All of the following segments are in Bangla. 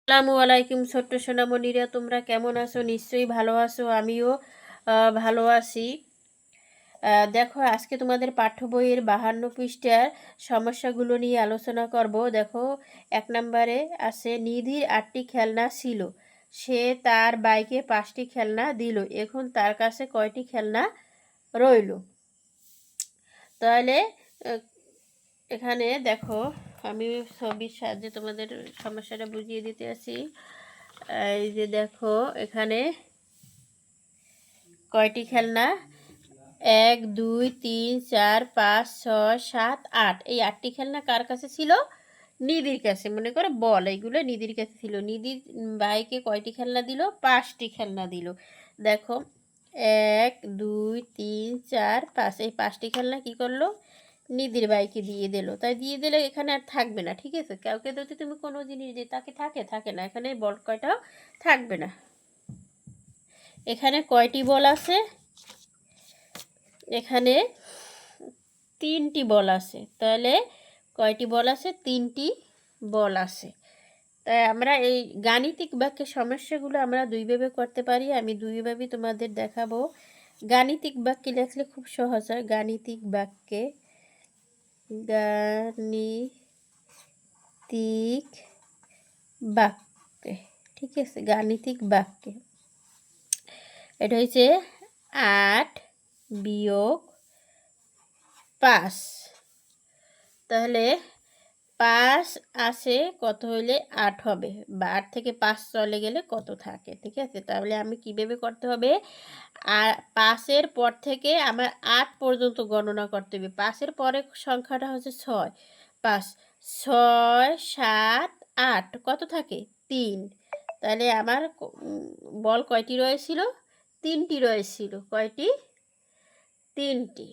আসসালামু আলাইকুম ছোট্ট সোনামণিরা, তোমরা কেমন আছো? নিশ্চয়ই ভালো আছো। আমিও ভালো আছি। দেখো, আজকে তোমাদের পাঠ্য বইয়ের 52 পৃষ্ঠার সমস্যাগুলো নিয়ে আলোচনা করব। দেখো, 1 নম্বরে আছে নিধির 8টি খেলনা ছিল, সে তার বাইকে 5টি খেলনা দিল, এখন তার কাছে কয়টি খেলনা রইল? তাহলে এখানে দেখো, আমি ছবির সাহায্যে তোমাদের সমস্যাটা বুঝিয়ে দিতে আছি। এই যে দেখো, এখানে কয়টি খেলনা? 1 2 3 4 5 6 7 8, এই 8টি খেলনা কার কাছে ছিল? নিধির কাছে। মনে করো বল, এইগুলো নিধির কাছে ছিল। নিধির ভাইকে কয়টি খেলনা দিল? 5টি খেলনা দিল। দেখো, 1 2 3 4 5, এই 5টি খেলনা কি করলো? নিধির ভাইকে দিয়ে দিল। তাই দিয়ে দিলে এখানে আর থাকবে না, ঠিক আছে? কাউকে যদি তুমি কোনো জিনিস দিয়ে তাকে থাকে না, এখানে বল কয়টাও থাকবে না। এখানে কয়টি বল আছে? এখানে 3টি বল আছে। তাহলে কয়টি বল আছে? 3টি বল আছে। তাই আমরা এই গাণিতিক বাক্যের সমস্যাগুলো আমরা দুইভাবে করতে পারি। আমি দুইভাবেই তোমাদের দেখাবো। গাণিতিক বাক্যে লেখলে খুব সহজ হয়। গাণিতিক বাক্যে ঠিক আছে, গাণিতিক বাক্যে এটা হচ্ছে 8 বিয়োগ 5। তাহলে 5 আসে কত হইলে 8 হবে, বা 8 থেকে 5 চলে গেলে কত থাকে, ঠিক আছে? তাহলে আমি কীভাবে করতে হবে? আর 5-এর পর থেকে আমার 8 পর্যন্ত গণনা করতে হবে। 5-এর পরের সংখ্যাটা হচ্ছে 6। 5 6 7 8 কত থাকে? 3। তাহলে আমার বল কয়টি রয়েছিল? 3টি রয়েছিল। কয়টি? 3টি।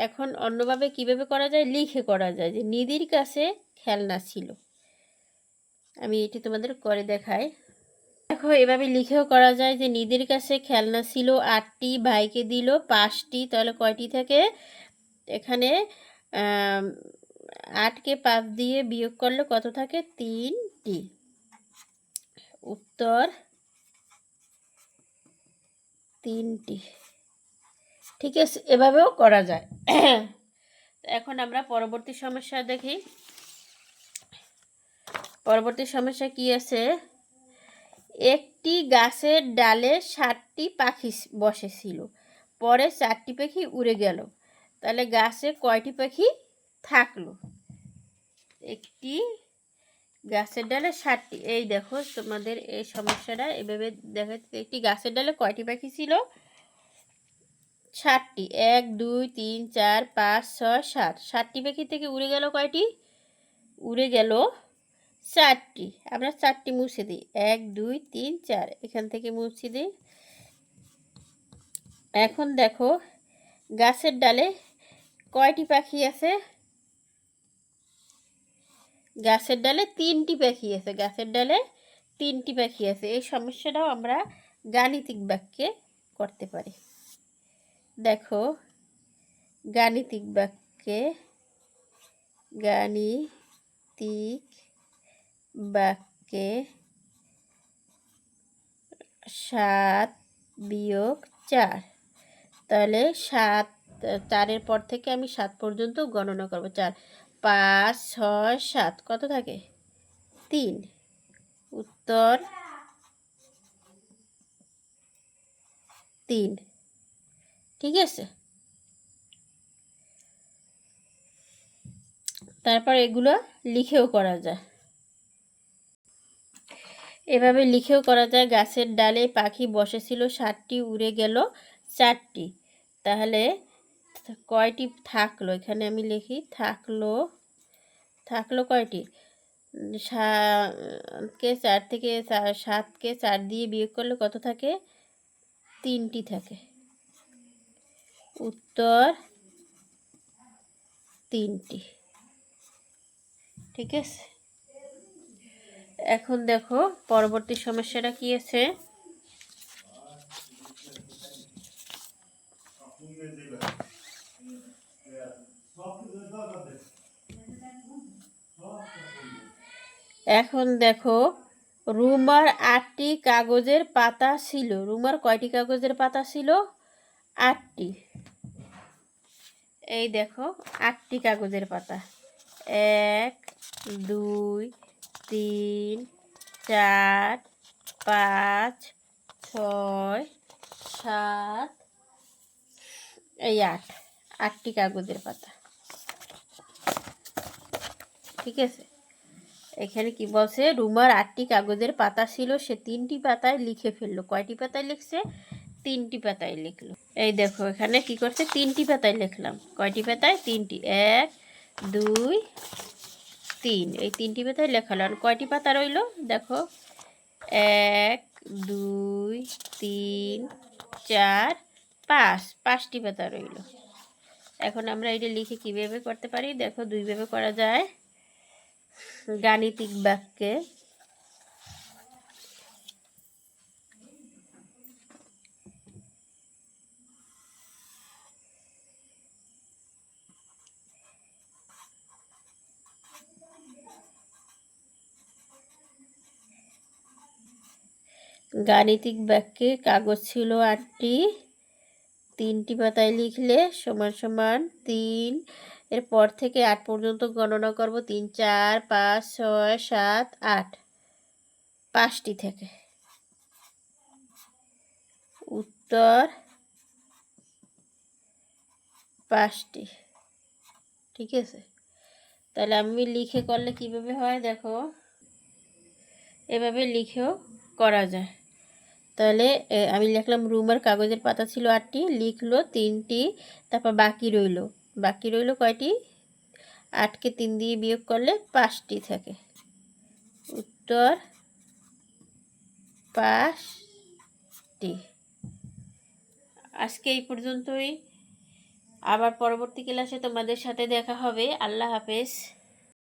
এখন অন্যভাবে কিভাবে করা যায়? লিখে করা যায় যে নিধির কাছে খেলনা ছিল। আমি এটি তোমাদের করে দেখাই। দেখো, এভাবে লিখেও করা যায় যে নিধির কাছে খেলনা ছিল 8টি, ভাইকে দিল 5টি। তাহলে কয়টি থাকে? এখানে 8কে 5 দিয়ে বিয়োগ করলে কত থাকে? 3টি। উত্তর 3টি। ঠিক আছে, এভাবেও করা যায়। এখন আমরা পরবর্তী সমস্যা দেখি। পরবর্তী সমস্যা কি আছে? একটি গাছের ডালে 7টি পাখি বসেছিল, পরে 4টি পাখি উড়ে গেল। তাহলে গাছে কয়টি পাখি থাকলো? একটি গাছের ডালে 7টি। এই দেখো, তোমাদের এই সমস্যাটা এভাবে দেখা, একটি গাছের ডালে কয়টি পাখি ছিল? 7টি। 1 2 3 4 5 6 7। 7টি পাখি থেকে উড়ে গেল কয়টি? উড়ে গেল 4টি। আমরা 4টি মুছে দিই। 1 2 3 4, এখান থেকে মুছে দিই। এখন দেখো, গাছের ডালে কয়টি পাখি আছে? গাছের ডালে 3টি পাখি আছে। গাছের ডালে 3টি পাখি আছে। এই সমস্যাটাও আমরা গাণিতিক বাক্যে করতে পারি। দেখো, গাণিতিক বাক্যে গাণিতিক বাক্যে 7 বিয়োগ 4। তাহলে 4-এর পর থেকে আমি 7 পর্যন্ত গণনা করব। 4 5 6 7 কত থাকে? 3। উত্তর 3। ঠিক আছে, তারপর এগুলো লিখেও করা যায়। এভাবে লিখেও করা যায়। গাছের ডালে পাখি বসেছিল 7টি, উড়ে গেল 4টি। তাহলে কয়টি থাকলো? এখানে আমি লিখি থাকলো কয়টি? 7কে 4 দিয়ে বিয়োগ করলে কত থাকে? 3টি থাকে। উত্তর 3টি। ঠিক আছে, এখন দেখো পরবর্তী সমস্যাটা কি আছে। এখন দেখো, রুমার 8টি কাগজের পাতা ছিল। রুমার কয়টি কাগজের পাতা ছিল? 8টি। এই দেখো 8টি কাগজের পাতা। 1 2 3 4 5 6 7 এই 8টি কাগজের পাতা। ঠিক আছে, এখানে কি বলছে? রুমার 8টি কাগজের পাতা ছিল, সে 3টি পাতায় লিখে ফেললো। কয়টি পাতায় লিখছে? 3টি পাতায় লিখলো। এই দেখো এখানে কি করছে? 3টি পাতায় লিখলাম। কয়টি পাতায়? 3টি। 1 2 3 এই 3টি পাতায় লেখালো। আর কয়টি পাতা রইল? দেখো 1 2 3 4 5 5টি পাতা রইল। এখন আমরা এটা লিখে কীভাবে করতে পারি? দেখো দুইভাবে করা যায়। গাণিতিক বাক্যে কাগজ ছিল 8টি, 3টি পাতায় লিখলে সমান সমান 3, এরপর থেকে 8 পর্যন্ত গণনা করব। 3 4 5 6 7 8 5টি থেকে। উত্তর 5টি। ঠিক আছে, তাহলে আমি লিখে করলে কিভাবে হয় দেখো, এভাবে লিখেও করা যায়। তাহলে আমি লিখলাম রুমার কাগজের পাতা ছিল 8টি, লিখলো 3টি, তারপর বাকি রইল কয়টি? 8কে 3 দিয়ে বিয়োগ করলে 5টি থাকে। উত্তর 5টি। আজকে এই পর্যন্তই। আবার পরবর্তী ক্লাসে তোমাদের সাথে দেখা হবে। আল্লাহ হাফেজ।